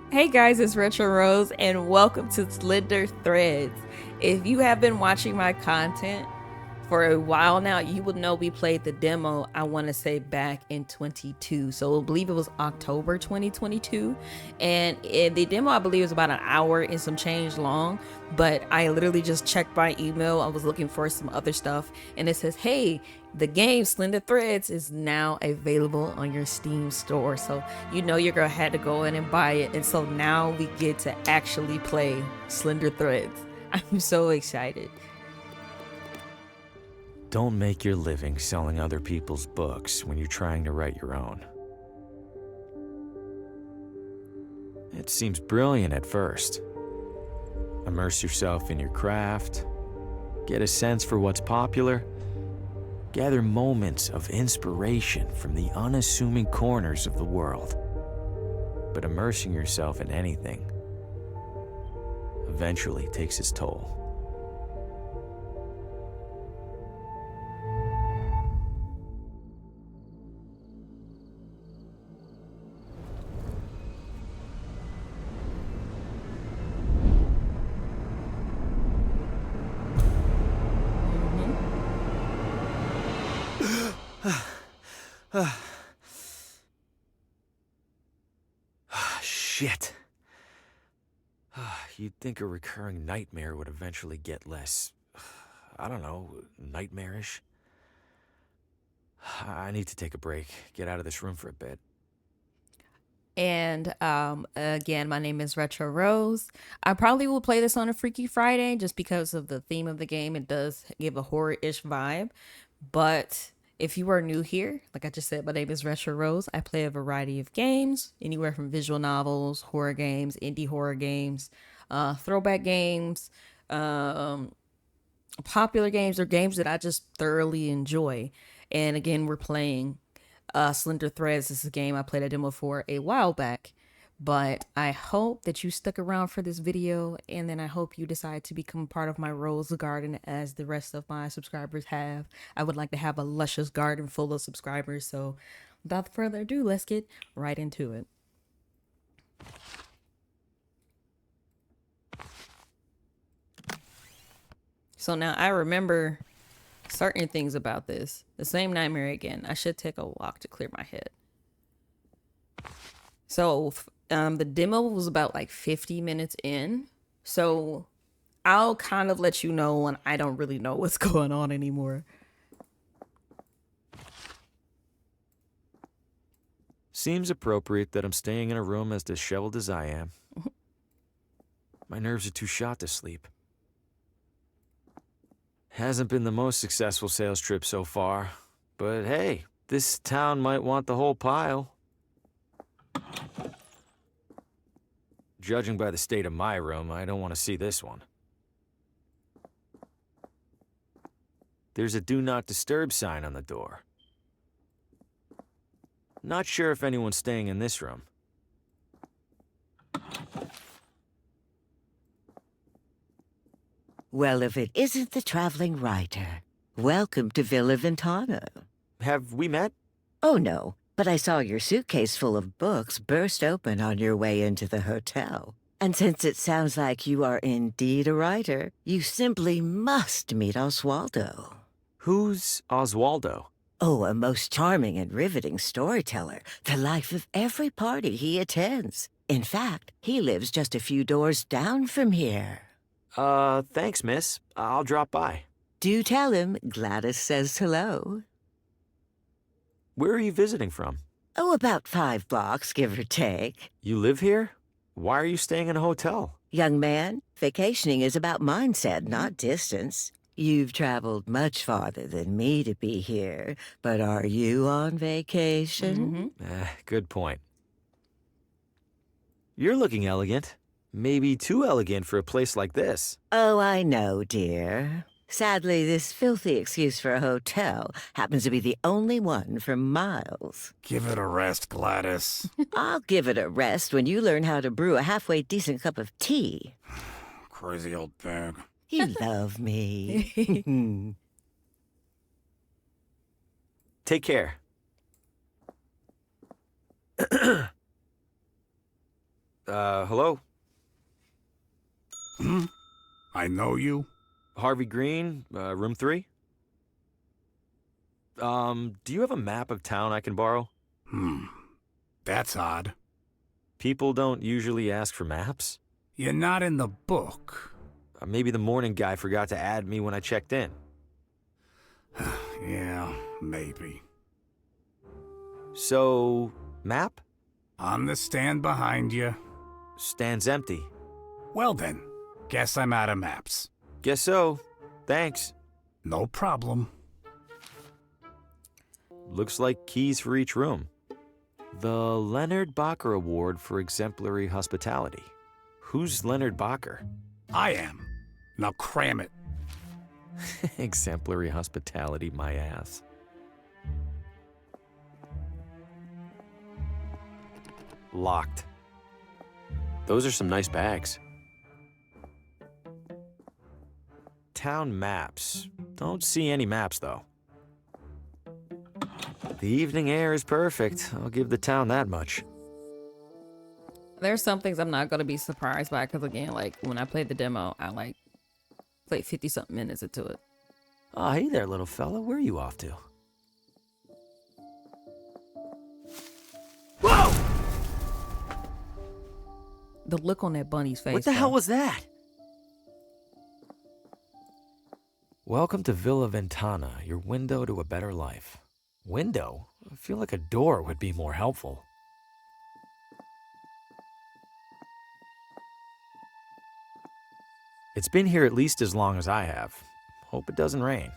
Hey guys, it's Retro Rose, and welcome to Slender Threads. If you have been watching my content for a while now, you will know we played the demo, I want to say back in 22. So I believe it was October 2022. And the demo, I believe, was about an hour and some change long. But I literally just checked my email. I was looking for some other stuff. And it says, hey, the game Slender Threads is now available on your Steam store. So you know your girl had to go in and buy it. And so now we get to actually play Slender Threads. I'm so excited. Don't make your living selling other people's books when you're trying to write your own. It seems brilliant at first. Immerse yourself in your craft, get a sense for what's popular, gather moments of inspiration from the unassuming corners of the world. But immersing yourself in anything eventually takes its toll. Shit. You'd think a recurring nightmare would eventually get less, I don't know, nightmarish. I need to take a break, get out of this room for a bit. And again, my name is Retro Rose. I probably will play this on a Freaky Friday just because of the theme of the game. It does give a horror-ish vibe. But if you are new here, like I just said, my name is Retro Rose. I play a variety of games, anywhere from visual novels, horror games, indie horror games, throwback games, um, popular games, or games that I just thoroughly enjoy. And again, we're playing Slender Threads. This is a game I played a demo for a while back. But I hope that you stuck around for this video, and then I hope you decide to become part of my rose garden as the rest of my subscribers have. I would like to have a luscious garden full of subscribers, so without further ado, let's get right into it. So now I remember certain things about this. The same nightmare again. I should take a walk to clear my head. So the demo was about like 50 minutes in. So I'll kind of let you know when I don't really know what's going on anymore. Seems appropriate that I'm staying in a room as disheveled as I am. My nerves are too shot to sleep. Hasn't been the most successful sales trip so far, but hey, this town might want the whole pile. Judging by the state of my room, I don't want to see this one. There's a do not disturb sign on the door. Not sure if anyone's staying in this room. Well, if it isn't the traveling writer, welcome to Villa Ventana. Have we met? Oh, no, but I saw your suitcase full of books burst open on your way into the hotel. And since it sounds like you are indeed a writer, you simply must meet Oswaldo. Who's Oswaldo? Oh, a most charming and riveting storyteller, the life of every party he attends. In fact, he lives just a few doors down from here. Thanks, miss. I'll drop by. Do tell him Gladys says hello. Where are you visiting from? Oh, about 5 blocks, give or take. You live here? Why are you staying in a hotel? Young man, vacationing is about mindset, not distance. You've traveled much farther than me to be here, but are you on vacation? Good point. You're looking elegant. Maybe too elegant for a place like this. Oh, I know, dear. Sadly, this filthy excuse for a hotel happens to be the only one for miles. Give it a rest, Gladys. I'll give it a rest when you learn how to brew a halfway decent cup of tea. Crazy old thing. You love me. Take care. Hello? Hmm? I know you. Harvey Green, room 3? Do you have a map of town I can borrow? That's odd. People don't usually ask for maps. You're not in the book. Maybe the morning guy forgot to add me when I checked in. Yeah, maybe. So, map? On the stand behind you. Stand's empty. Well then, guess I'm out of maps. Guess so. Thanks. No problem. Looks like keys for each room. The Leonard Bacher Award for Exemplary Hospitality. Who's Leonard Bacher? I am. Now cram it. Exemplary hospitality, my ass. Locked. Those are some nice bags. Town maps. Don't see any maps, though. The evening air is perfect. I'll give the town that much. There's some things I'm not gonna be surprised by because again, like when I played the demo, I like played 50-something minutes into it. Oh, hey there, little fella. Where are you off to? Whoa! The look on that bunny's face. What the though. hell was that? Welcome to Villa Ventana, your window to a better life. Window? I feel like a door would be more helpful. It's been here at least as long as I have. Hope it doesn't rain.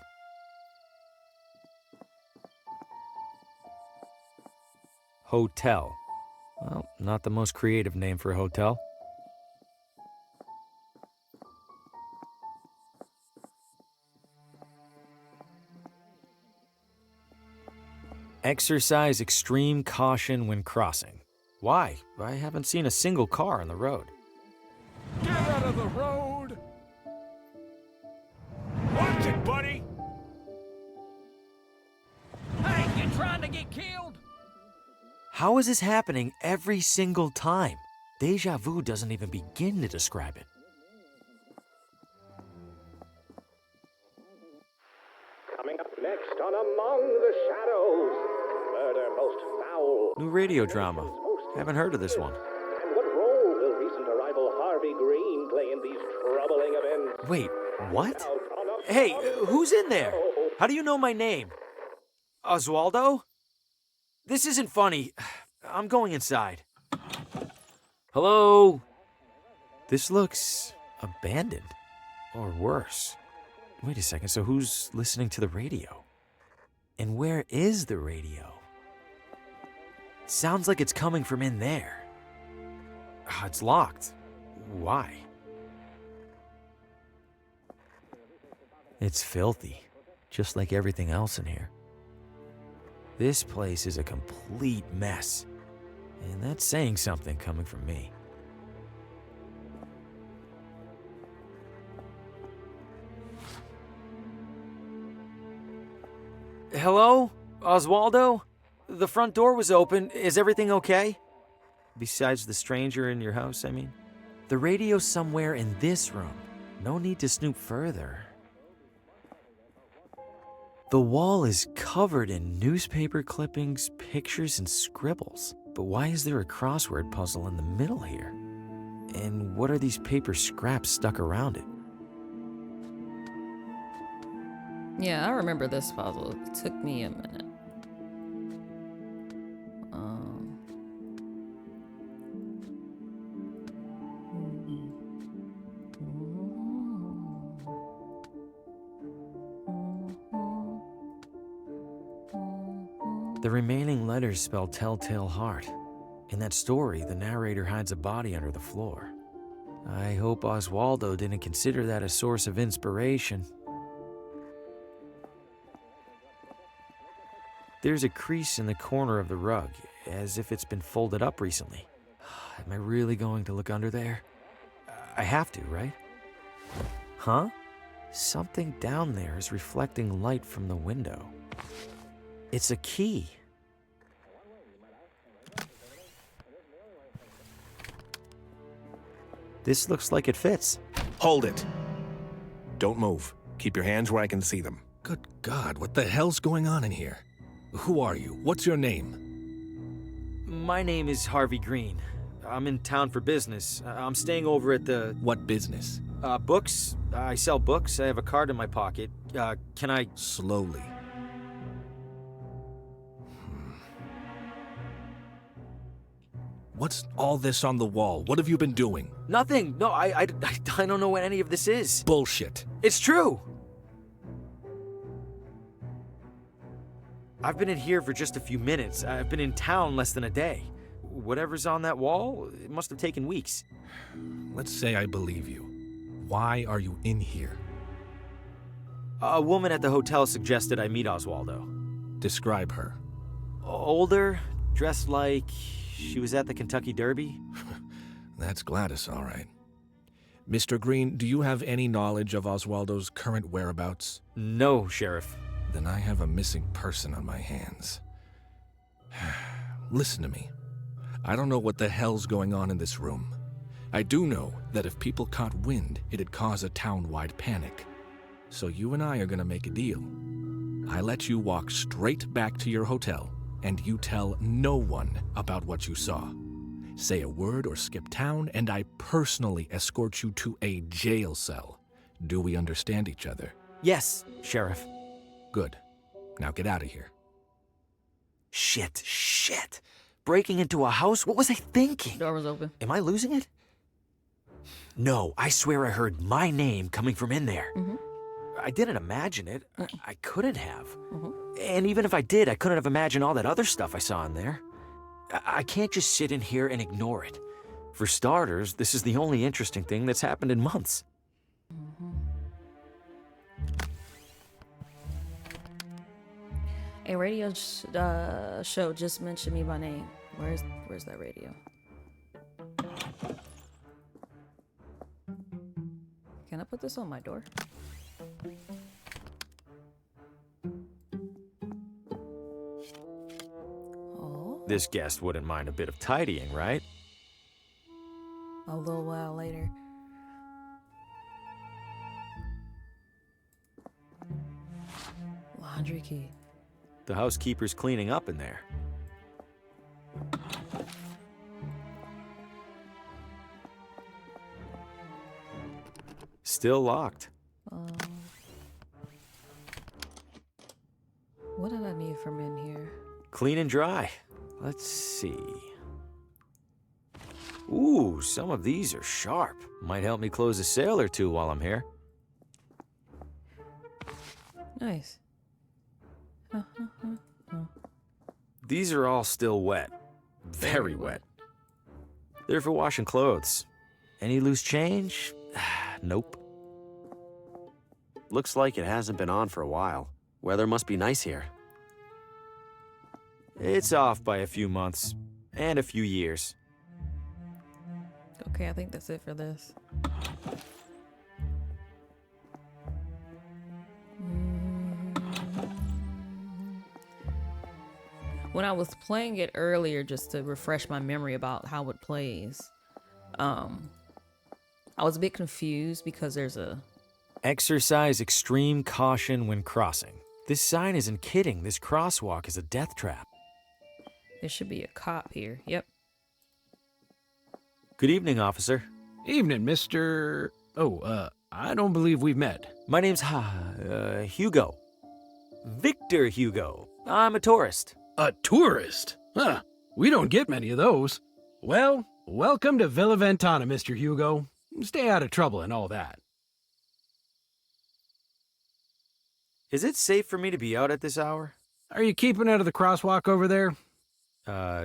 Hotel. Well, not the most creative name for a hotel. Exercise extreme caution when crossing. Why? I haven't seen a single car on the road. Get out of the road! Watch it, buddy! Hey, you trying to get killed? How is this happening every single time? Deja vu doesn't even begin to describe it. Coming up next on Among the Shadows, murder most foul. New radio drama. Haven't heard of this one. And what role will recent arrival Harvey Green play in these troubling events? Wait, what? Out on a- Hey, who's in there? How do you know my name? Oswaldo? This isn't funny. I'm going inside. Hello? This looks abandoned. Or worse. Wait a second, so who's listening to the radio? And where is the radio? It sounds like it's coming from in there. It's locked. Why? It's filthy, just like everything else in here. This place is a complete mess, and that's saying something coming from me. Hello? Oswaldo? The front door was open. Is everything okay? Besides the stranger in your house, I mean. The radio's somewhere in this room. No need to snoop further. The wall is covered in newspaper clippings, pictures, and scribbles. But why is there a crossword puzzle in the middle here? And what are these paper scraps stuck around it? Yeah, I remember this puzzle. It took me a minute. The remaining letters spell Telltale Heart. In that story, the narrator hides a body under the floor. I hope Oswaldo didn't consider that a source of inspiration. There's a crease in the corner of the rug, as if it's been folded up recently. Am I really going to look under there? I have to, right? Huh? Something down there is reflecting light from the window. It's a key. This looks like it fits. Hold it. Don't move. Keep your hands where I can see them. Good God, what the hell's going on in here? Who are you? What's your name? My name is Harvey Green. I'm in town for business. I'm staying over at the... What business? Books. I sell books. I have a card in my pocket. Can I... Slowly. What's all this on the wall? What have you been doing? Nothing. No, I don't know what any of this is. Bullshit. It's true. I've been in here for just a few minutes. I've been in town less than a day. Whatever's on that wall, it must have taken weeks. Let's say I believe you. Why are you in here? A woman at the hotel suggested I meet Oswaldo. Describe her. Older, dressed like she was at the Kentucky Derby. That's Gladys, all right. Mr. Green, do you have any knowledge of Oswaldo's current whereabouts? No, Sheriff. Then I have a missing person on my hands. Listen to me. I don't know what the hell's going on in this room. I do know that if people caught wind, it'd cause a town-wide panic. So you and I are gonna make a deal. I let you walk straight back to your hotel, and you tell no one about what you saw. Say a word or skip town, and I personally escort you to a jail cell. Do we understand each other? Yes, Sheriff. Good. Now get out of here. Shit. Breaking into a house? What was I thinking? Door was open. Am I losing it? No, I swear I heard my name coming from in there. I didn't imagine it. I couldn't have. And even if I did, I couldn't have imagined all that other stuff I saw in there. I can't just sit in here and ignore it. For starters, this is the only interesting thing that's happened in months. A radio show just mentioned me by name. Where's that radio? Can I put this on my door? Oh, This guest wouldn't mind a bit of tidying, right? a little while later. Laundry key. The housekeeper's cleaning up in there. Still locked. What did I need from in here? Clean and dry. Let's see. Ooh, some of these are sharp. Might help me close a sale or two while I'm here. Nice. These are all still wet. Very wet. They're for washing clothes. Any loose change? Nope. Looks like it hasn't been on for a while. Weather must be nice here. It's off by a few months. And a few years. Okay, I think that's it for this. When I was playing it earlier, just to refresh my memory about how it plays, I was a bit confused because there's a... Exercise extreme caution when crossing. This sign isn't kidding. This crosswalk is a death trap. There should be a cop here. Yep. Good evening, officer. Evening, Mr. I don't believe we've met. My name's Hugo. Victor Hugo. I'm a tourist. A tourist? Huh. We don't get many of those. Well, welcome to Villa Ventana, Mr. Hugo. Stay out of trouble and all that. Is it safe for me to be out at this hour? Are you keeping out of the crosswalk over there?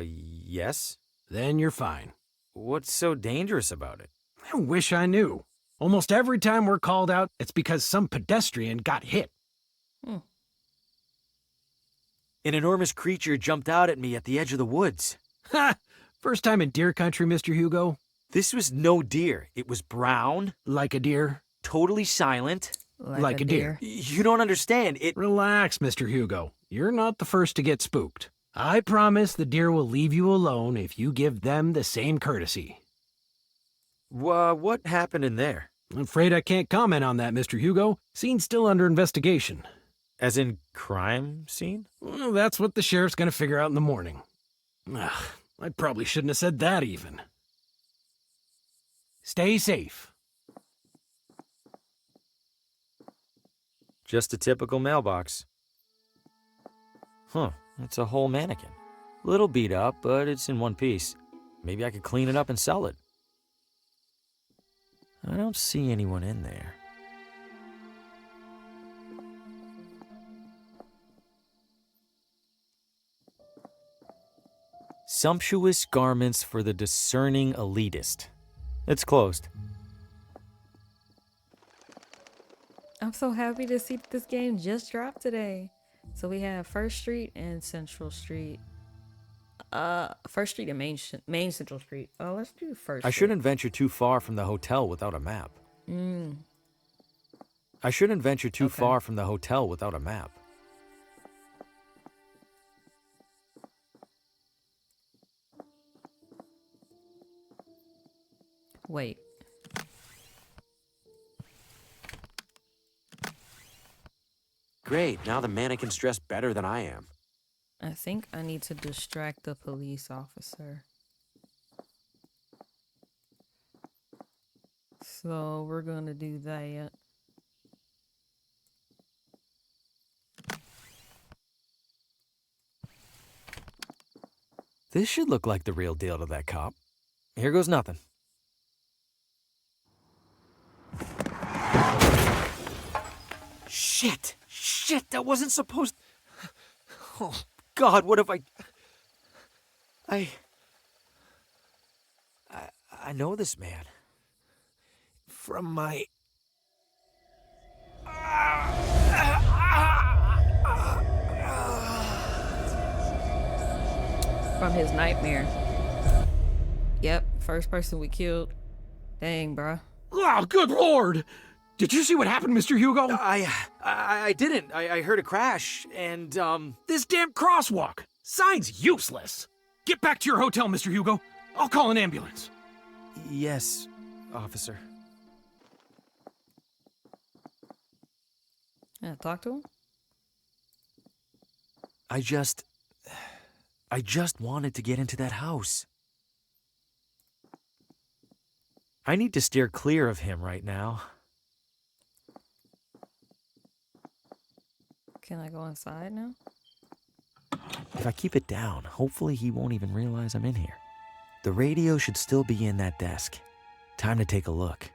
Yes. Then you're fine. What's so dangerous about it? I wish I knew. Almost every time we're called out, it's because some pedestrian got hit. An enormous creature jumped out at me at the edge of the woods. Ha! First time in deer country, Mr. Hugo? This was no deer. It was brown, Like a deer? totally silent. Like a deer. You don't understand. It... Relax, Mr. Hugo. You're not the first to get spooked. I promise the deer will leave you alone if you give them the same courtesy. What happened in there? I'm afraid I can't comment on that, Mr. Hugo. Scene's still under investigation. As in crime scene? Well, that's what the sheriff's gonna figure out in the morning. Ugh, I probably shouldn't have said that even. Stay safe. Just a typical mailbox. Huh, it's a whole mannequin. Little beat up, but it's in one piece. Maybe I could clean it up and sell it. I don't see anyone in there. Sumptuous garments for the discerning elitist. It's closed. I'm so happy to see that this game just dropped today. So we have First Street and Central Street. First Street and Main Central Street. Oh, let's do First I Street. shouldn't venture too far from the hotel without a map. I shouldn't venture too far from the hotel without a map. Wait. Great, now the mannequin's dressed better than I am. I think I need to distract the police officer. So we're gonna do that. This should look like the real deal to that cop. Here goes nothing. Shit, that wasn't supposed... Oh, God, what have I know this man. From my... From his nightmare. Yep, first person we killed. Dang, bruh. Oh, good lord! Did you see what happened, Mr. Hugo? I didn't. I heard a crash, and, This damn crosswalk! Sign's useless! Get back to your hotel, Mr. Hugo. I'll call an ambulance. Yes, officer. Yeah, talk to him. I just wanted to get into that house. I need to steer clear of him right now. Can I go inside now? If I keep it down, hopefully he won't even realize I'm in here. The radio should still be in that desk. Time to take a look.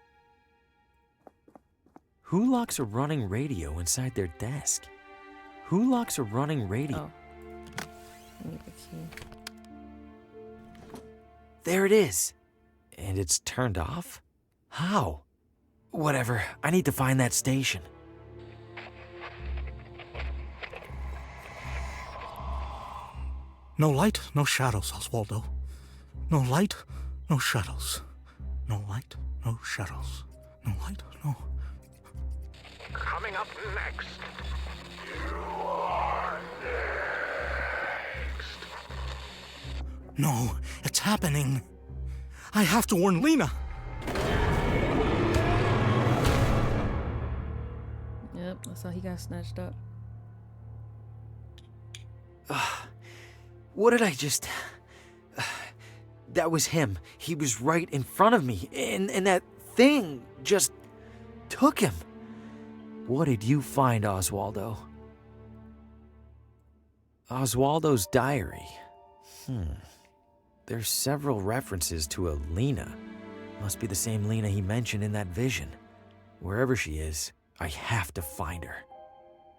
Who locks a running radio inside their desk? Who locks a running radio? Oh. I need the key. There it is. And it's turned off? How? Whatever, I need to find that station. No light, no shadows, Oswaldo. No light, no shadows. No light, no shadows. No light, no... Coming up next. You are next. No, it's happening. I have to warn Lena. Yep, that's how he got snatched up. What did I just... That was him. He was right in front of me, and that thing just took him. What did you find, Oswaldo? Oswaldo's diary. There's several references to a Lena. Must be the same Lena he mentioned in that vision. Wherever she is, I have to find her.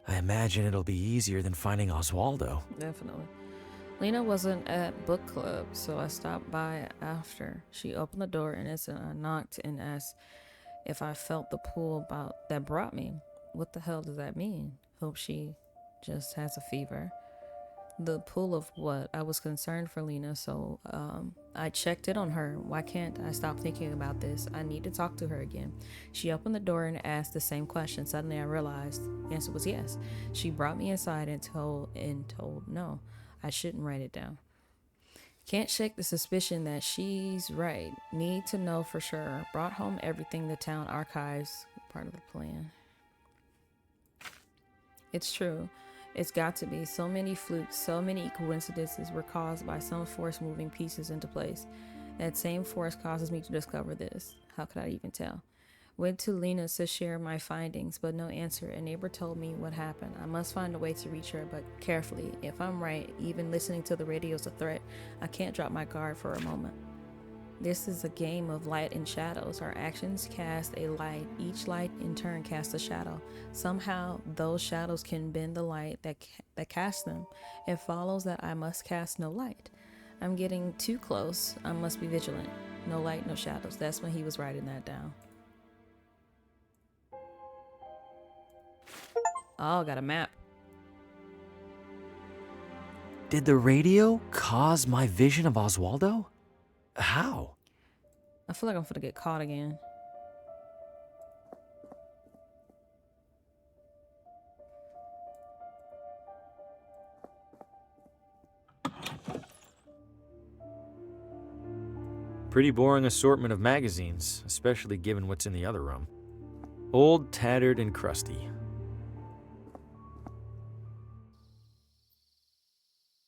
I imagine it'll be easier than finding Oswaldo. Definitely. Lena wasn't at book club, so I stopped by after. She opened the door and I knocked and asked if I felt the pull that brought me. What the hell does that mean? Hope she just has a fever. The pull of what? I was concerned for Lena, so I checked in on her. Why can't I stop thinking about this? I need to talk to her again. She opened the door and asked the same question. Suddenly I realized the answer was yes. She brought me inside and told no. I shouldn't write it down. Can't shake the suspicion that she's right. Need to know for sure. Brought home everything the town archives. Part of the plan. It's true. It's got to be. So many flukes, so many coincidences were caused by some force moving pieces into place. That same force causes me to discover this. How could I even tell? Went to Lena to share my findings, but no answer. A neighbor told me what happened. I must find a way to reach her, but carefully. If I'm right, even listening to the radio is a threat. I can't drop my guard for a moment. This is a game of light and shadows. Our actions cast a light. Each light in turn casts a shadow. Somehow, those shadows can bend the light that casts them. It follows that I must cast no light. I'm getting too close. I must be vigilant. No light, no shadows. That's when he was writing that down. Oh, got a map. Did the radio cause my vision of Oswaldo? How? I feel like I'm gonna get caught again. Pretty boring assortment of magazines, especially given what's in the other room. Old, tattered, and crusty.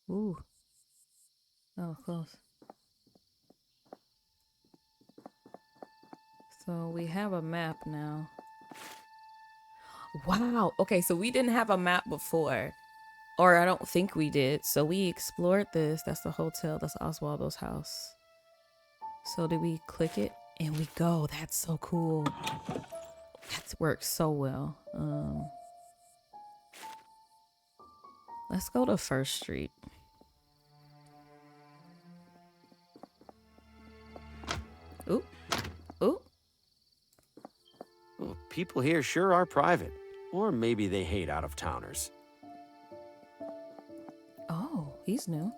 Ooh. Oh, close. So we have a map now. Wow. Okay, so we didn't have a map before. Or I don't think we did. So we explored this. That's the hotel. That's Oswaldo's house. So did we click it? And we go. That's so cool. That works so well. Let's go to First Street. Ooh. Ooh. Well, people here sure are private. Or maybe they hate out-of-towners. Oh, he's new.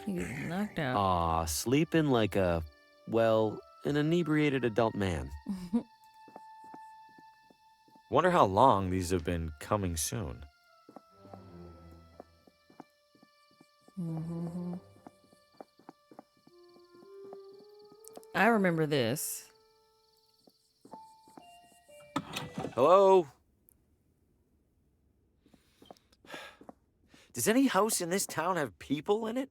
He's knocked out. Aw, sleeping like a, well, an inebriated adult man. Wonder how long these have been coming soon. Mm-hmm. I remember this. Hello? Does any house in this town have people in it?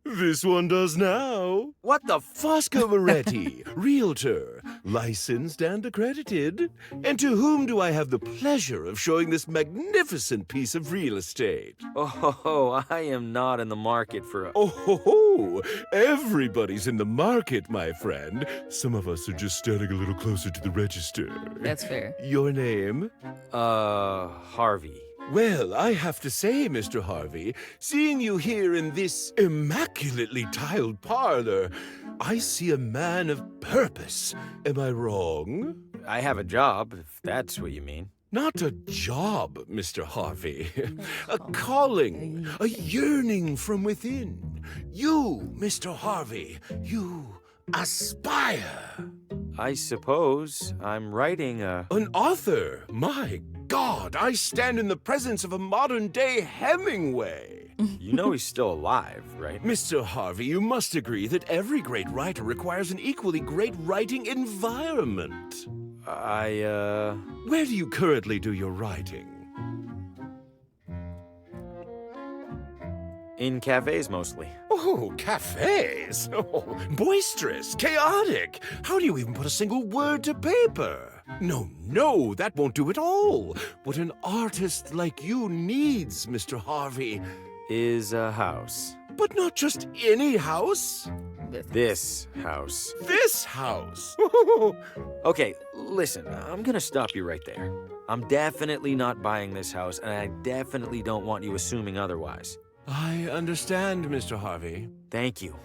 This one does now. What the Fosco Moretti, realtor, licensed and accredited. And to whom do I have the pleasure of showing this magnificent piece of real estate? Oh, I am not in the market for a... Oh, ho, ho. Everybody's in the market, my friend. Some of us are just standing a little closer to the register. That's fair. Your name? Harvey. Well, I have to say, Mr. Harvey, seeing you here in this immaculately tiled parlor, I see a man of purpose. Am I wrong? I have a job, if that's what you mean. Not a job, Mr. Harvey. A calling, a yearning from within. You, Mr. Harvey, you aspire. I suppose I'm writing An author? My God, I stand in the presence of a modern-day Hemingway. You know he's still alive, right? Mr. Harvey, you must agree that every great writer requires an equally great writing environment. Where do you currently do your writing? In cafes, mostly. Oh, cafes? Oh, boisterous, chaotic. How do you even put a single word to paper? No, that won't do at all. What an artist like you needs, Mr. Harvey, Is a house. but not just any house. This house. This house. Okay, listen, I'm gonna stop you right there. I'm definitely not buying this house, and I definitely don't want you assuming otherwise. I understand, Mr. Harvey. Thank you.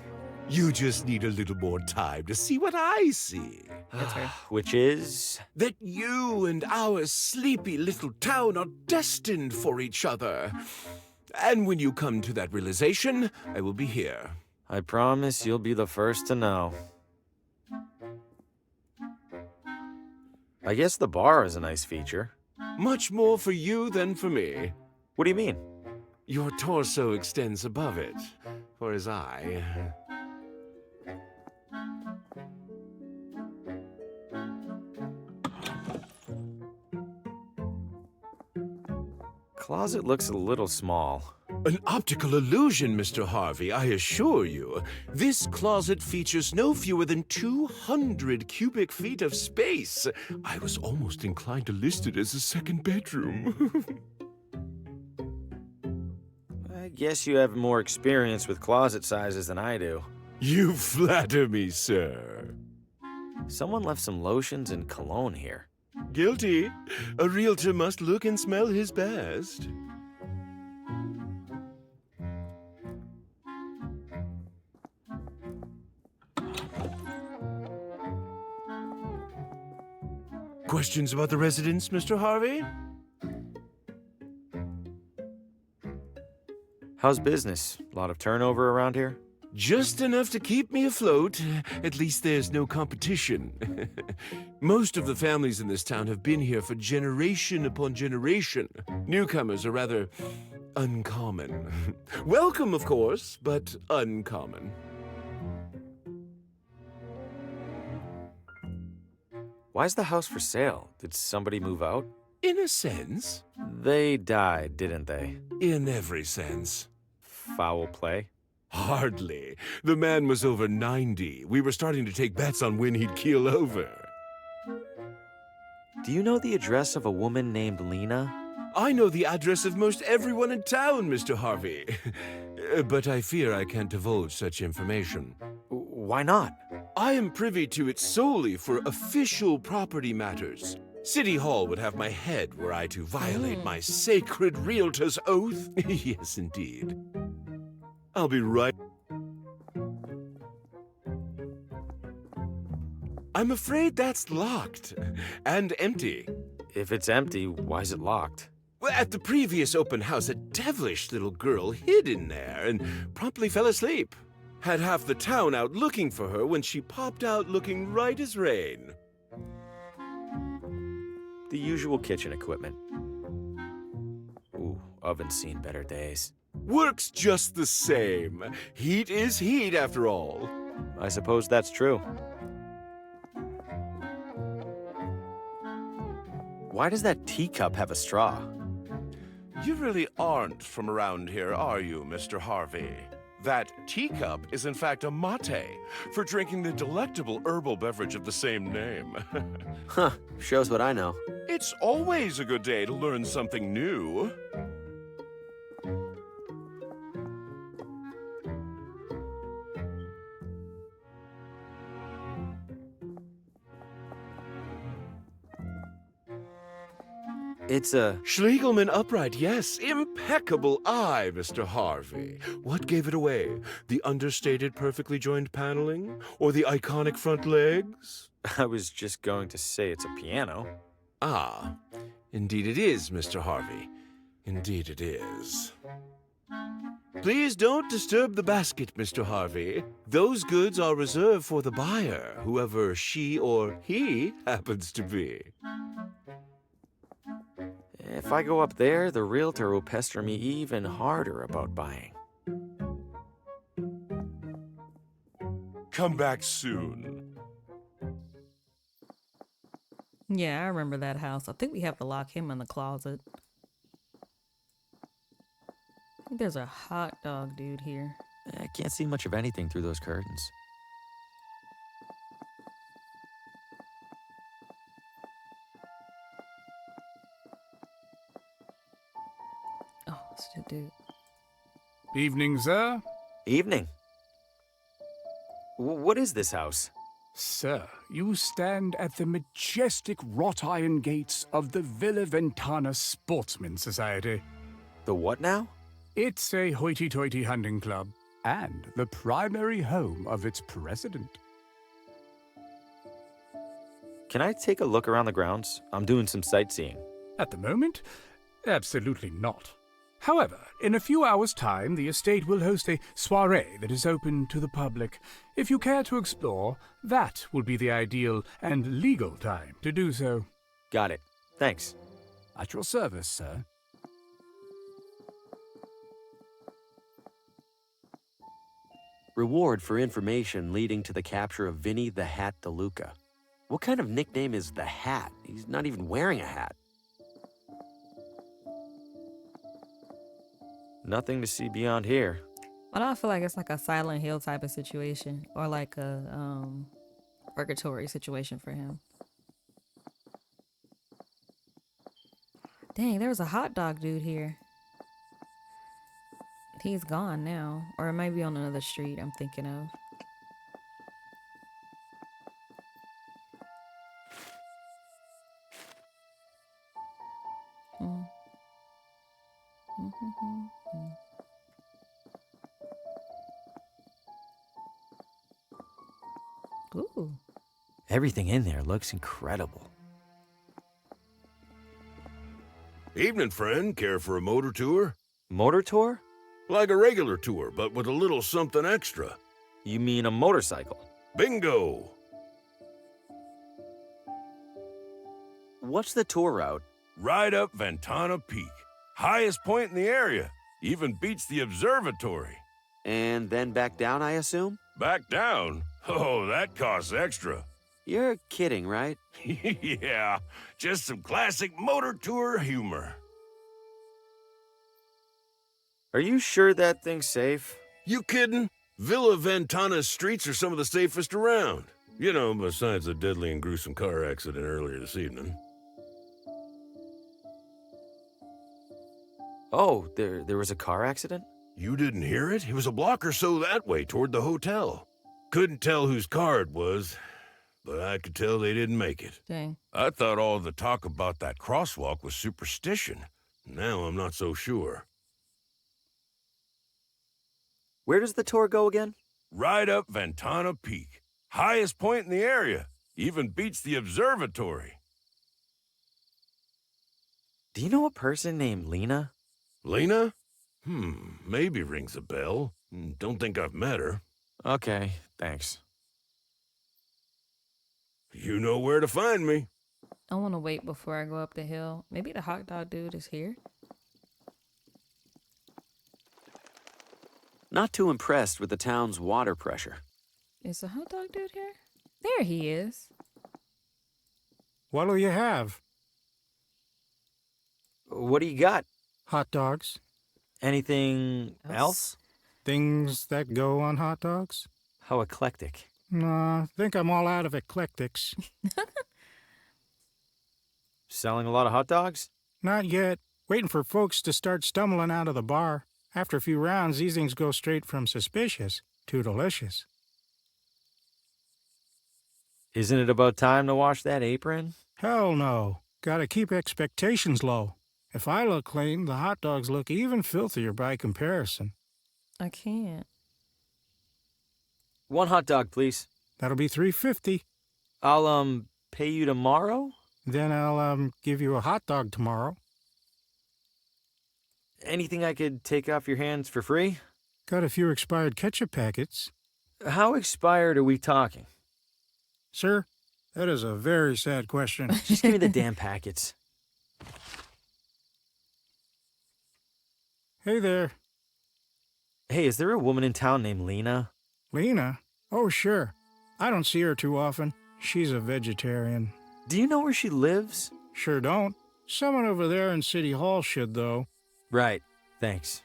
You just need a little more time to see what I see. That's fair. Which is? That you and our sleepy little town are destined for each other. And when you come to that realization, I will be here. I promise you'll be the first to know. I guess the bar is a nice feature. Much more for you than for me. What do you mean? Your torso extends above it for his eye. Closet looks a little small. An optical illusion, Mr. Harvey, I assure you. This closet features no fewer than 200 cubic feet of space. I was almost inclined to list it as a second bedroom. I guess you have more experience with closet sizes than I do. You flatter me, sir. Someone left some lotions and cologne here. Guilty. A realtor must look and smell his best. Questions about the residence, Mr. Harvey? How's business? A lot of turnover around here? Just enough to keep me afloat. At least there's no competition. Most of the families in this town have been here for generation upon generation. Newcomers are rather uncommon. Welcome, of course, but uncommon. Why's the house for sale? Did somebody move out? In a sense. They died, didn't they? In every sense. Foul play? Hardly. The man was over 90. We were starting to take bets on when he'd keel over. Do you know the address of a woman named Lena? I know the address of most everyone in town, Mr. Harvey. But I fear I can't divulge such information. Why not? I am privy to it solely for official property matters. City Hall would have my head were I to violate my sacred realtor's oath. Yes, indeed. I'll be right. I'm afraid that's locked and empty. If it's empty, why's it locked? Well, at the previous open house, a devilish little girl hid in there and promptly fell asleep. Had half the town out looking for her when she popped out looking right as rain. The usual kitchen equipment. Ooh, oven's seen better days. Works just the same. Heat is heat, after all. I suppose that's true. Why does that teacup have a straw? You really aren't from around here, are you, Mr. Harvey? That teacup is in fact a mate, for drinking the delectable herbal beverage of the same name. Huh, shows what I know. It's always a good day to learn something new. It's a... Schlegelman upright, yes. Impeccable eye, Mr. Harvey. What gave it away? The understated, perfectly joined paneling? Or the iconic front legs? I was just going to say it's a piano. Ah, indeed it is, Mr. Harvey. Indeed it is. Please don't disturb the basket, Mr. Harvey. Those goods are reserved for the buyer, whoever she or he happens to be. If I go up there, the realtor will pester me even harder about buying. Come back soon. Yeah, I remember that house. I think we have to lock him in the closet. I think there's a hot dog dude here. I can't see much of anything through those curtains. Oh, it's the dude. Evening, sir. Evening. What is this house? Sir, you stand at the majestic wrought iron gates of the Villa Ventana Sportsman Society. The what now? It's a hoity-toity hunting club, and the primary home of its president. Can I take a look around the grounds? I'm doing some sightseeing. At the moment, absolutely not. However, in a few hours' time, the estate will host a soirée that is open to the public. If you care to explore, that will be the ideal and legal time to do so. Got it. Thanks. At your service, sir. Reward for information leading to the capture of Vinny the Hat DeLuca. What kind of nickname is the Hat? He's not even wearing a hat. Nothing to see beyond here. But I feel like it's like a Silent Hill type of situation, or like a purgatory situation for him. Dang, there was a hot dog dude here. He's gone now, or it might be on another street I'm thinking of. Ooh. Everything in there looks incredible. Evening, friend. Care for a motor tour? Motor tour? Like a regular tour, but with a little something extra. You mean a motorcycle? Bingo! What's the tour route? Right up Ventana Peak. Highest point in the area. Even beats the observatory. And then back down, I assume? Back down? Oh, that costs extra. You're kidding, right? Yeah, just some classic motor tour humor. Are you sure that thing's safe? You kidding? Villa Ventana's streets are some of the safest around. You know, besides the deadly and gruesome car accident earlier this evening. Oh, there was a car accident? You didn't hear it? It was a block or so that way, toward the hotel. Couldn't tell whose car it was, but I could tell they didn't make it. Dang. I thought all the talk about that crosswalk was superstition. Now I'm not so sure. Where does the tour go again? Right up Ventana Peak. Highest point in the area. Even beats the observatory. Do you know a person named Lena? Lena? Maybe rings a bell. Don't think I've met her. Okay, thanks. You know where to find me. I want to wait before I go up the hill. Maybe the hot dog dude is here. Not too impressed with the town's water pressure. Is the hot dog dude here? There he is. What'll you have? What do you got? Hot dogs. Anything else? Things that go on hot dogs? How eclectic. Nah, I think I'm all out of eclectics. Selling a lot of hot dogs? Not yet. Waiting for folks to start stumbling out of the bar. After a few rounds, these things go straight from suspicious to delicious. Isn't it about time to wash that apron? Hell no. Gotta keep expectations low. If I look clean, the hot dogs look even filthier by comparison. I can't. One hot dog, please. That'll be $3.50. I'll, pay you tomorrow? Then I'll, give you a hot dog tomorrow. Anything I could take off your hands for free? Got a few expired ketchup packets. How expired are we talking? Sir, that is a very sad question. Just give me the damn packets. Hey there. Hey, is there a woman in town named Lena? Lena? Oh, sure. I don't see her too often. She's a vegetarian. Do you know where she lives? Sure don't. Someone over there in City Hall should, though. Right. Thanks.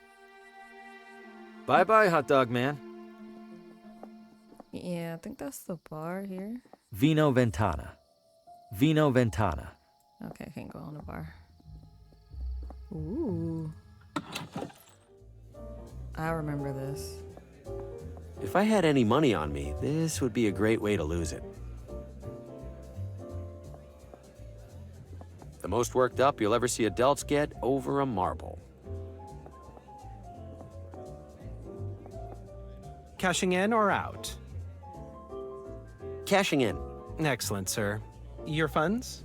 Bye-bye, hot dog man. Yeah, I think that's the bar here. Vino Ventana. Vino Ventana. Okay, I can't go on the bar. Ooh. I remember this. If I had any money on me, this would be a great way to lose it. The most worked up you'll ever see adults get over a marble. Cashing in or out? Cashing in. Excellent, sir. Your funds?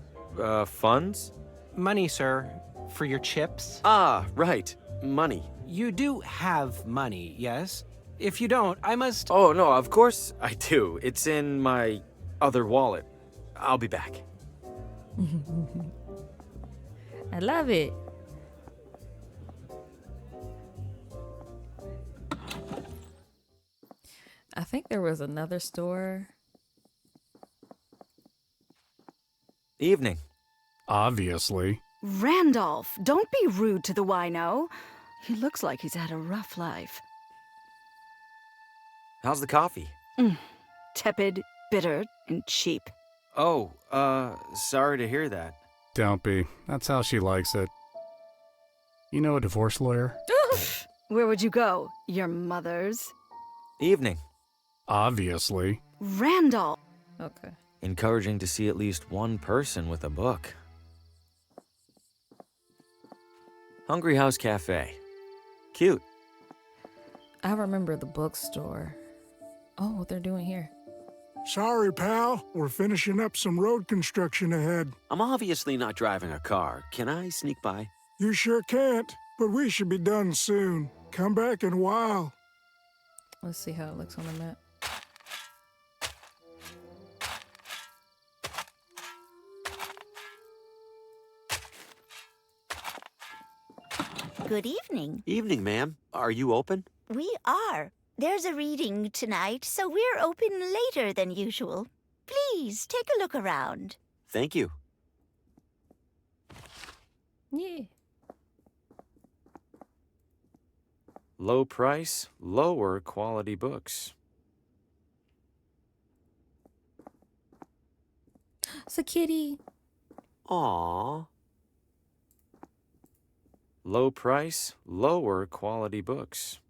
Funds? Money, sir. For your chips? Ah, right. Money. You do have money, yes? If you don't, I must... Oh, no, of course I do. It's in my other wallet. I'll be back. I love it. I think there was another store. Evening. Obviously. Randolph, don't be rude to the wino. He looks like he's had a rough life. How's the coffee? Tepid, bitter, and cheap. Oh, sorry to hear that. Don't be. That's how she likes it. You know a divorce lawyer? Where would you go? Your mother's? Evening. Obviously. Randolph. Okay. Encouraging to see at least one person with a book. Hungry House Cafe. Cute. I remember the bookstore. Oh, what they're doing here. Sorry, pal. We're finishing up some road construction ahead. I'm obviously not driving a car. Can I sneak by? You sure can't, but we should be done soon. Come back in a while. Let's see how it looks on the map. Good evening. Evening, ma'am. Are you open? We are. There's a reading tonight, so we're open later than usual. Please, take a look around. Thank you. Yeah. Low price, lower quality books. It's a kitty. Aww. Low price, lower quality books.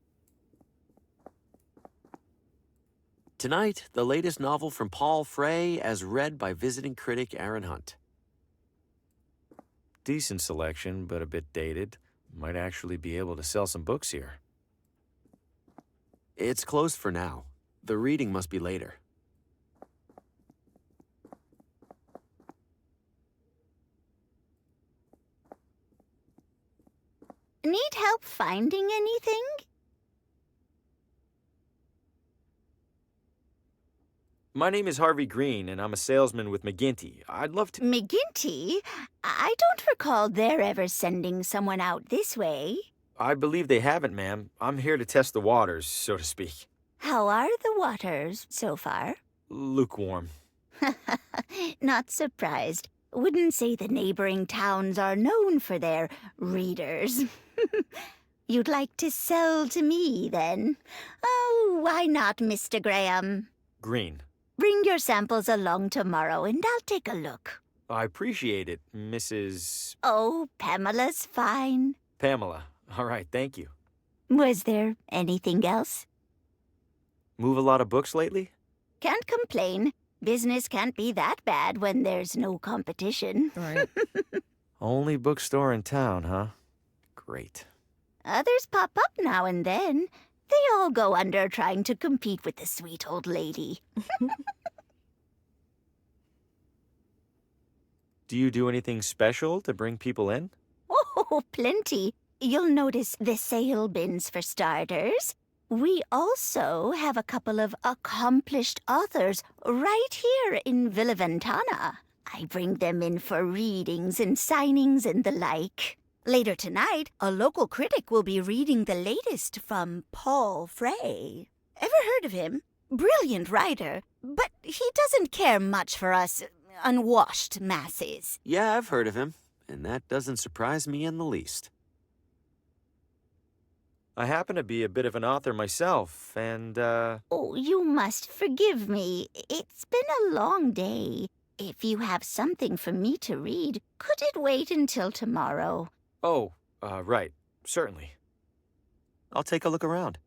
Tonight, the latest novel from Paul Frey, as read by visiting critic Aaron Hunt. Decent selection, but a bit dated. Might actually be able to sell some books here. It's closed for now. The reading must be later. Need help finding anything? My name is Harvey Green, and I'm a salesman with McGinty. I'd love to... McGinty? I don't recall their ever sending someone out this way. I believe they haven't, ma'am. I'm here to test the waters, so to speak. How are the waters so far? Lukewarm. Not surprised. Wouldn't say the neighboring towns are known for their readers. You'd like to sell to me, then? Oh, why not, Mr. Graham? Green. Bring your samples along tomorrow, and I'll take a look. I appreciate it, Mrs. Oh, Pamela's fine. Pamela. All right, thank you. Was there anything else? Move a lot of books lately? Can't complain. Business can't be that bad when there's no competition. Right. Only bookstore in town, huh? Great. Others pop up now and then. They all go under trying to compete with the sweet old lady. Do you do anything special to bring people in? Oh, plenty. You'll notice the sale bins for starters. We also have a couple of accomplished authors right here in Villa Ventana. I bring them in for readings and signings and the like. Later tonight, a local critic will be reading the latest from Paul Frey. Ever heard of him? Brilliant writer, but he doesn't care much for us unwashed masses. Yeah, I've heard of him, and that doesn't surprise me in the least. I happen to be a bit of an author myself, and, Oh, you must forgive me. It's been a long day. If you have something for me to read, could it wait until tomorrow? Oh, right. Certainly. I'll take a look around.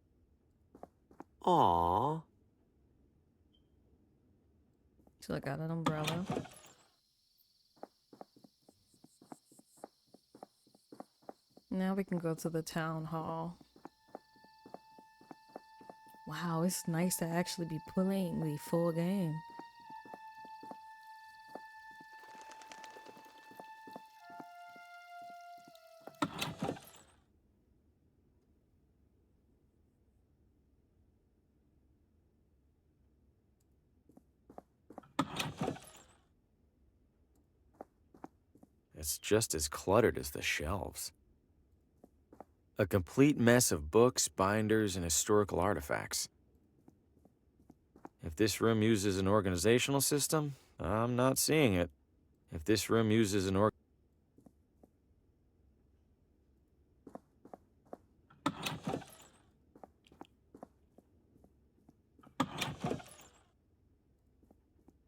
Aww. So I got an umbrella. Now we can go to the town hall. Wow, it's nice to actually be playing the full game. It's just as cluttered as the shelves. A complete mess of books, binders, and historical artifacts. If this room uses an organizational system, I'm not seeing it. If this room uses an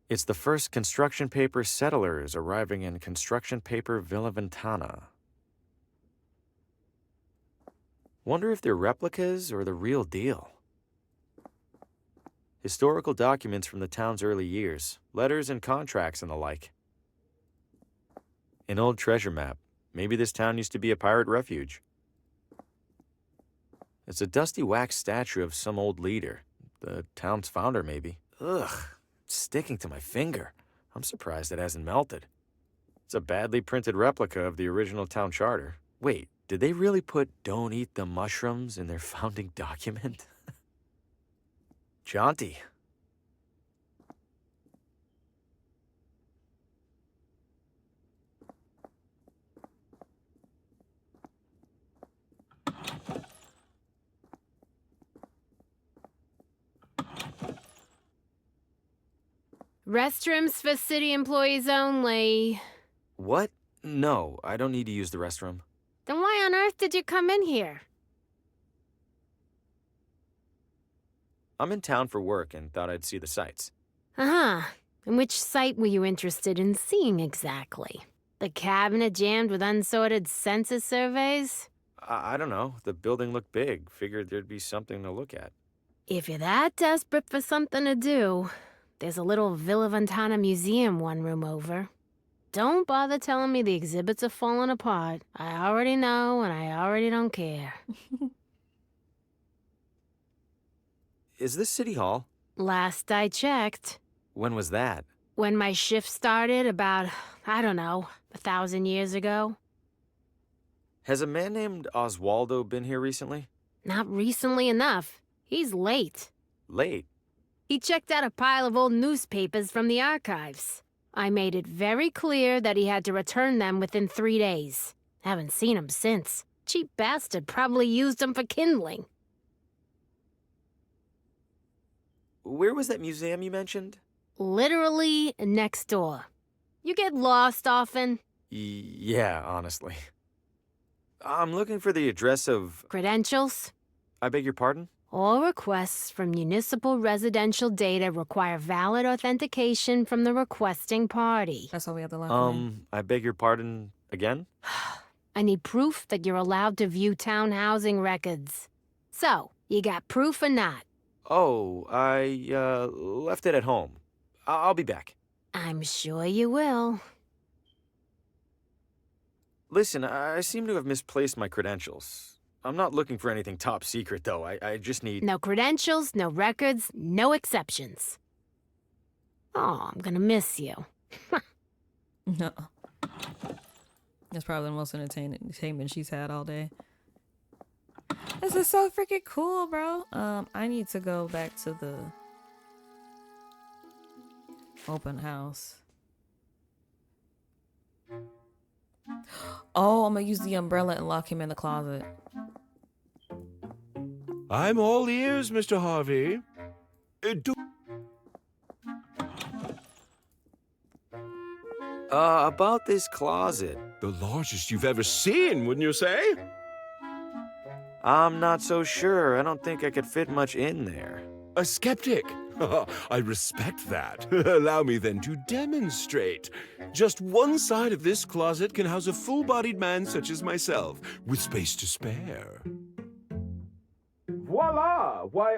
It's the first construction paper settlers arriving in construction paper Villa Ventana. Wonder if they're replicas or the real deal. Historical documents from the town's early years, letters and contracts and the like. An old treasure map. Maybe this town used to be a pirate refuge. It's a dusty wax statue of some old leader. The town's founder, maybe. Ugh, it's sticking to my finger. I'm surprised it hasn't melted. It's a badly printed replica of the original town charter. Wait, did they really put "don't eat the mushrooms" in their founding document? Jaunty. Restrooms for city employees only. What? No, I don't need to use the restroom. Then why on earth did you come in here? I'm in town for work and thought I'd see the sights. Uh-huh. And which site were you interested in seeing exactly? The cabinet jammed with unsorted census surveys? I don't know. The building looked big. Figured there'd be something to look at. If you're that desperate for something to do, there's a little Villa Ventana museum one room over. Don't bother telling me the exhibits are falling apart. I already know, and I already don't care. Is this City Hall? Last I checked. When was that? When my shift started about, I don't know, 1,000 years ago. Has a man named Oswaldo been here recently? Not recently enough. He's late. Late? He checked out a pile of old newspapers from the archives. I made it very clear that he had to return them within 3 days. Haven't seen him since. Cheap bastard probably used them for kindling. Where was that museum you mentioned? Literally next door. You get lost often? Yeah, honestly. I'm looking for the address of... Credentials? I beg your pardon? All requests for municipal residential data require valid authentication from the requesting party. That's why we have to lock them in. I beg your pardon again? I need proof that you're allowed to view town housing records. So, you got proof or not? Oh, I, left it at home. I'll be back. I'm sure you will. Listen, I seem to have misplaced my credentials. I'm not looking for anything top secret, though. I just need... No credentials, no records, no exceptions. Oh, I'm gonna miss you. No. That's probably the most entertainment she's had all day. This is so freaking cool, bro. I need to go back to the open house. Oh, I'm gonna use the umbrella and lock him in the closet. I'm all ears, Mr. Harvey. About this closet. The largest you've ever seen, wouldn't you say? I'm not so sure. I don't think I could fit much in there. A skeptic? I respect that. Allow me then to demonstrate. Just one side of this closet can house a full-bodied man such as myself, with space to spare. Voila! Why...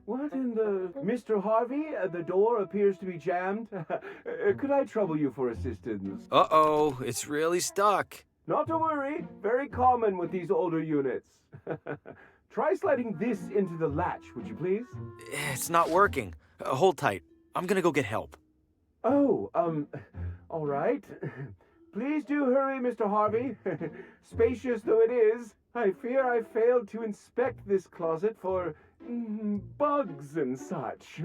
What in the... Mr. Harvey, the door appears to be jammed. Could I trouble you for assistance? Uh-oh, it's really stuck. Not to worry. Very common with these older units. Try sliding this into the latch, would you please? It's not working. Hold tight. I'm gonna go get help. Oh, all right. Please do hurry, Mr. Harvey. Spacious though it is, I fear I failed to inspect this closet for bugs and such.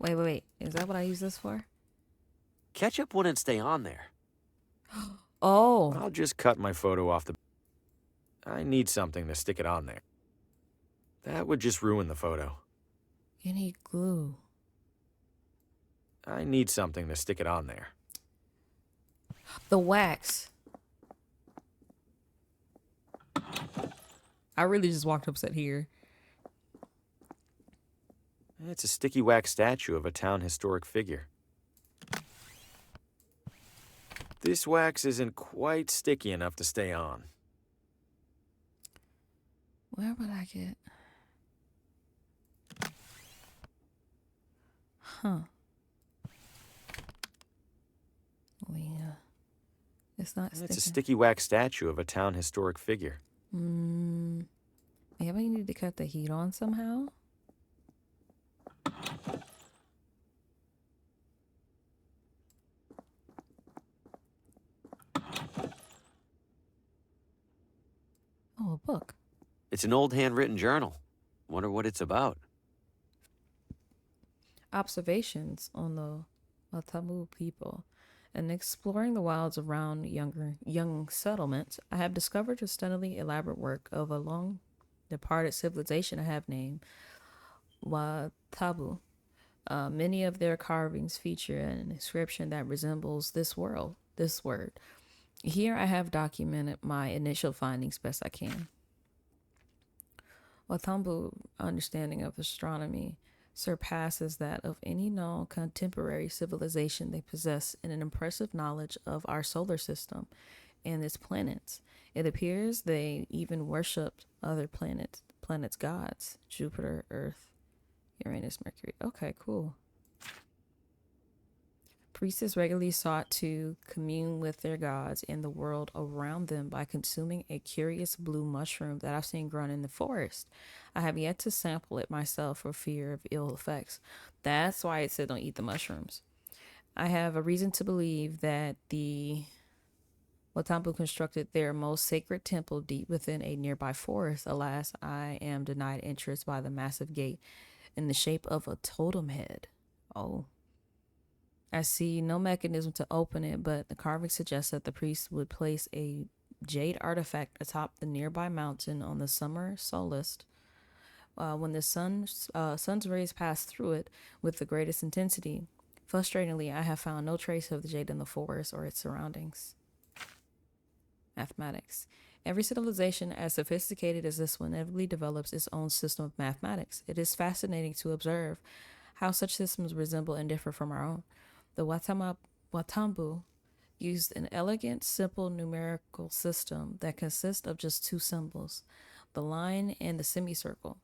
Wait. Is that what I use this for? Ketchup wouldn't stay on there. Oh. I'll just cut my photo off the... I need something to stick it on there. That would just ruin the photo. You need glue. I need something to stick it on there. The wax. I really just walked upset here. It's a sticky wax statue of a town historic figure. This wax isn't quite sticky enough to stay on. Where would I get? Huh. Yeah. It's not sticking. It's a sticky wax statue of a town historic figure. Maybe I need to cut the heat on somehow. Oh, a book. It's an old handwritten journal. Wonder what it's about. Observations on the Watamu people. And exploring the wilds around young settlements, I have discovered a stunningly elaborate work of a long departed civilization I have named Watabu. Many of their carvings feature an inscription that resembles this word. Here I have documented my initial findings best I can. Watambu understanding of astronomy surpasses that of any known contemporary civilization. They possess an impressive knowledge of our solar system and its planets. It appears they even worshipped other planets' gods: Jupiter, Earth, Uranus, Mercury. Okay, cool. Priests regularly sought to commune with their gods and the world around them by consuming a curious blue mushroom that I've seen grown in the forest. I have yet to sample it myself for fear of ill effects. That's why it said don't eat the mushrooms. I have a reason to believe that the Watambu constructed their most sacred temple deep within a nearby forest. Alas, I am denied entrance by the massive gate in the shape of a totem head. Oh. I see no mechanism to open it, but the carving suggests that the priest would place a jade artifact atop the nearby mountain on the summer solstice when the sun's rays pass through it with the greatest intensity. Frustratingly, I have found no trace of the jade in the forest or its surroundings. Mathematics. Every civilization as sophisticated as this one inevitably develops its own system of mathematics. It is fascinating to observe how such systems resemble and differ from our own. The Watambu used an elegant, simple numerical system that consists of just two symbols, the line and the semicircle.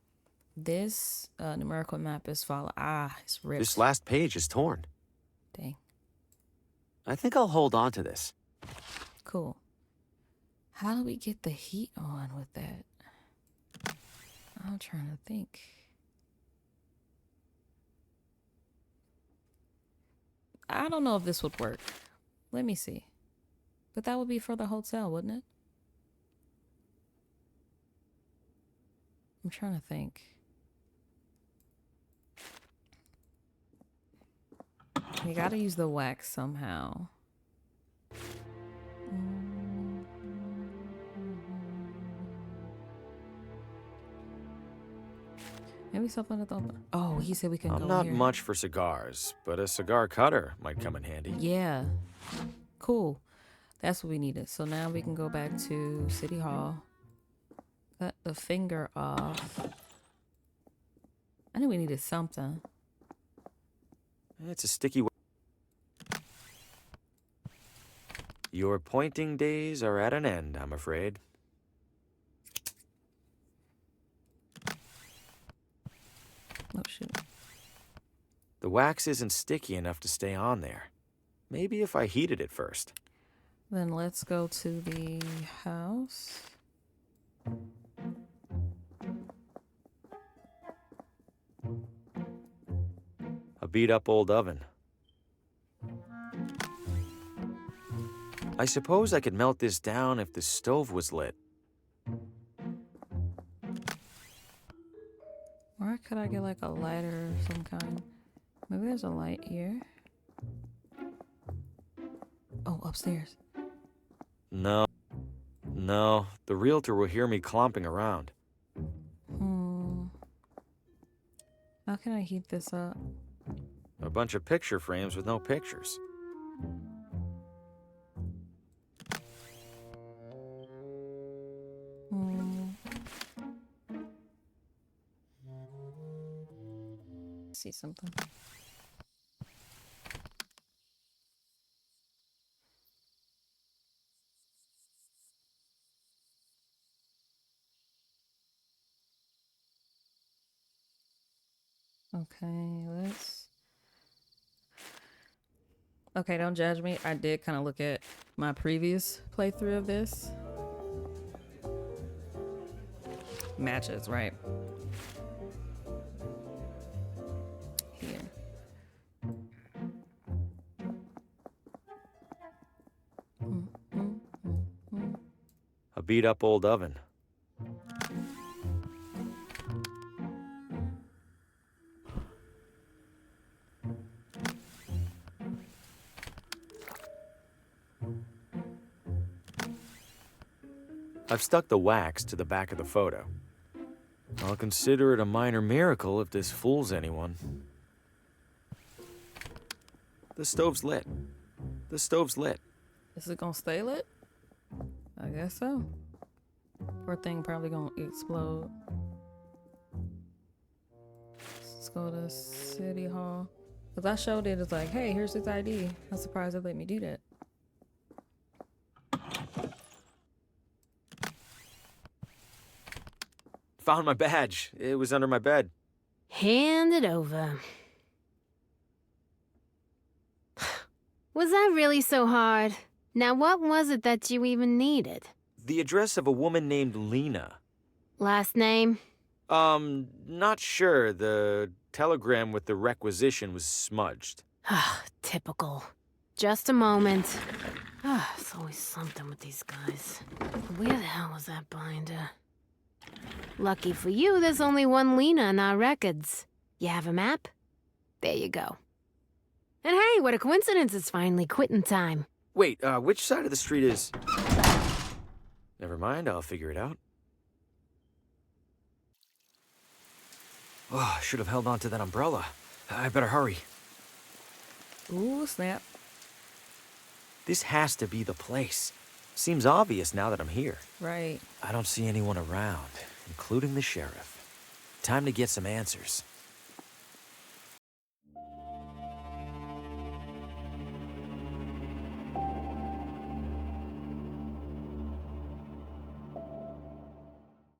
This numerical map is follow. It's ripped. This last page is torn. Dang. I think I'll hold on to this. Cool. How do we get the heat on with that? I'm trying to think. I don't know if this would work. Let me see. But that would be for the hotel, wouldn't it? I'm trying to think. We gotta use the wax somehow. Maybe something at the... Oh, he said we can go I'm not here. much for cigars, but a cigar cutter might come in handy. Yeah. Cool. That's what we needed. So now we can go back to City Hall. Cut the finger off. I knew we needed something. It's a sticky... Your pointing days are at an end, I'm afraid. Oh, shoot. The wax isn't sticky enough to stay on there. Maybe if I heated it first. Then let's go to the house. A beat-up old oven. I suppose I could melt this down if the stove was lit. Or could I get like a lighter of some kind? Maybe there's a light here. Oh, upstairs. No. No, the realtor will hear me clomping around. How can I heat this up? A bunch of picture frames with no pictures. See something. Okay, let's... Okay, don't judge me. I did kind of look at my previous playthrough of this. Matches, right? Here. A beat-up old oven. I've stuck the wax to the back of the photo. I'll consider it a minor miracle if this fools anyone. The stove's lit. The stove's lit. Is it gonna stay lit? I guess so. Poor thing probably gonna explode. Let's go to City Hall. Cause I showed it, it's like, hey, here's his ID. I'm surprised they let me do that. Found my badge. It was under my bed. Hand it over. Was that really so hard? Now, what was it that you even needed? The address of a woman named Lena. Last name? Not sure. The telegram with the requisition was smudged. Typical. Just a moment. It's always something with these guys. Where the hell was that binder? Lucky for you, there's only one Lena in our records. You have a map? There you go. And hey, what a coincidence, it's finally quitting time. Wait, which side of the street is... Never mind, I'll figure it out. Oh, I should have held on to that umbrella. I better hurry. Ooh, snap. This has to be the place. Seems obvious now that I'm here. Right. I don't see anyone around, including the sheriff. Time to get some answers.